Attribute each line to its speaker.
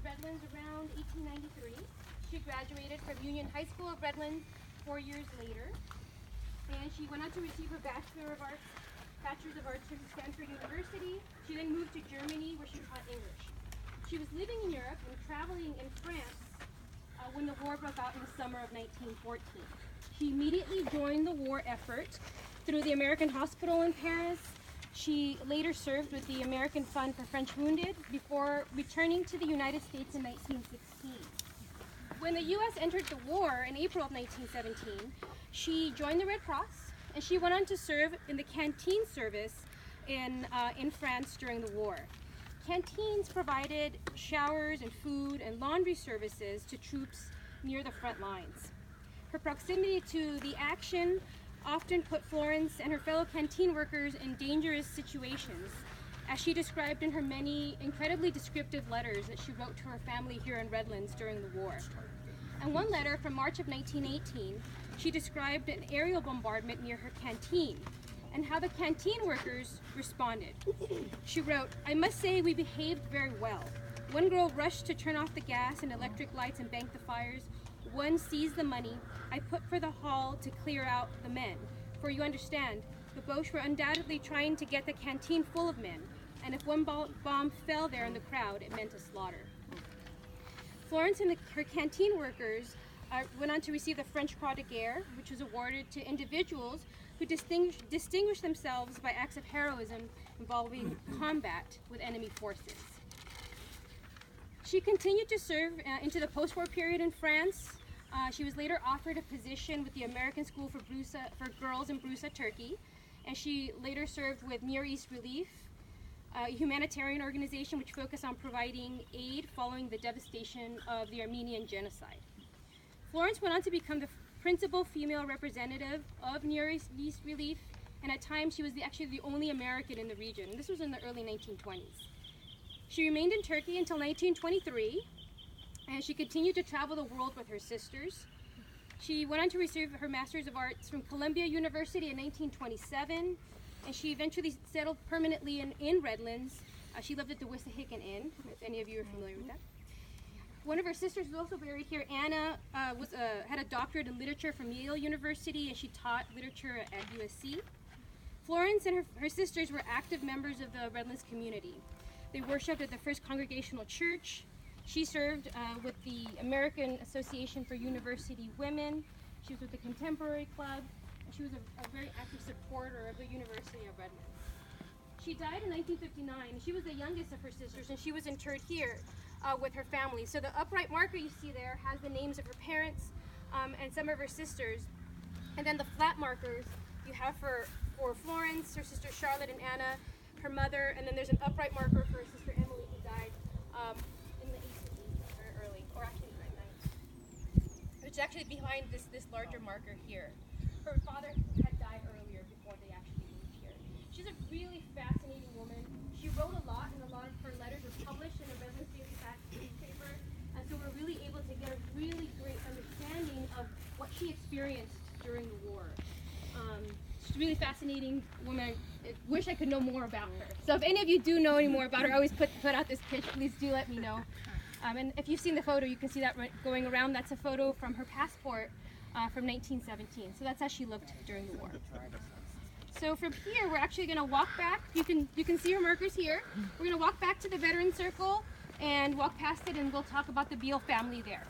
Speaker 1: Redlands around 1893. She graduated from Union High School of Redlands 4 years later. And she went on to receive her Bachelor's of Arts from Stanford University. She then moved to Germany where she taught English. She was living in Europe and traveling in France when the war broke out in the summer of 1914. She immediately joined the war effort through the American Hospital in Paris. She later served with the American Fund for French Wounded before returning to the United States in 1916. When the U.S. entered the war in April of 1917, she joined the Red Cross, and she went on to serve in the canteen service in France during the war. Canteens provided showers and food and laundry services to troops near the front lines. Her proximity to the action often put Florence and her fellow canteen workers in dangerous situations, as she described in her many incredibly descriptive letters that she wrote to her family here in Redlands during the war. In one letter from March of 1918, she described an aerial bombardment near her canteen and how the canteen workers responded. She wrote, "I must say we behaved very well. One girl rushed to turn off the gas and electric lights and bank the fires. One seized the money I put for the hall to clear out the men. For you understand, the Boches were undoubtedly trying to get the canteen full of men, and if one bomb fell there in the crowd, it meant a slaughter." Florence and her canteen workers went on to receive the French Croix de Guerre, which was awarded to individuals who distinguished themselves by acts of heroism involving combat with enemy forces. She continued to serve into the post-war period in France. She was later offered a position with the American School for Girls in Brusa, Turkey, and she later served with Near East Relief, a humanitarian organization which focused on providing aid following the devastation of the Armenian genocide. Florence went on to become the principal female representative of Near East Relief, and at times she was actually the only American in the region. This was in the early 1920s. She remained in Turkey until 1923, and she continued to travel the world with her sisters. She went on to receive her Master's of Arts from Columbia University in 1927, and she eventually settled permanently in Redlands. She lived at the Wissahickon Inn, if any of you are familiar with that. One of her sisters is also buried here. Anna had a doctorate in literature from Yale University, and she taught literature at USC. Florence and her sisters were active members of the Redlands community. They worshipped at the First Congregational Church. She served with the American Association for University Women. She was with the Contemporary Club, and she was a very active supporter of the University of Redlands. She died in 1959. She was the youngest of her sisters, and she was interred here with her family. So the upright marker you see there has the names of her parents and some of her sisters. And then the flat markers you have for Florence, her sister Charlotte and Anna, her mother, and then there's an upright marker for her sister Emily, who died in the 1880s, very early, or actually right now. Which is actually behind this larger marker here. Her father had died earlier before they actually moved here. She's a really fascinating woman. She wrote a lot, and a lot of her letters were published in the Redlands Daily Fact newspaper, and so we're really able to get a really great understanding of what she experienced during the war. She's a really fascinating woman. I wish I could know more about her. So if any of you do know any more about her, I always put out this pitch. Please do let me know. And if you've seen the photo, you can see that going around. That's a photo from her passport from 1917. So that's how she looked during the war. So from here, we're actually going to walk back. You can see her markers here. We're going to walk back to the Veteran Circle and walk past it, and we'll talk about the Beale family there.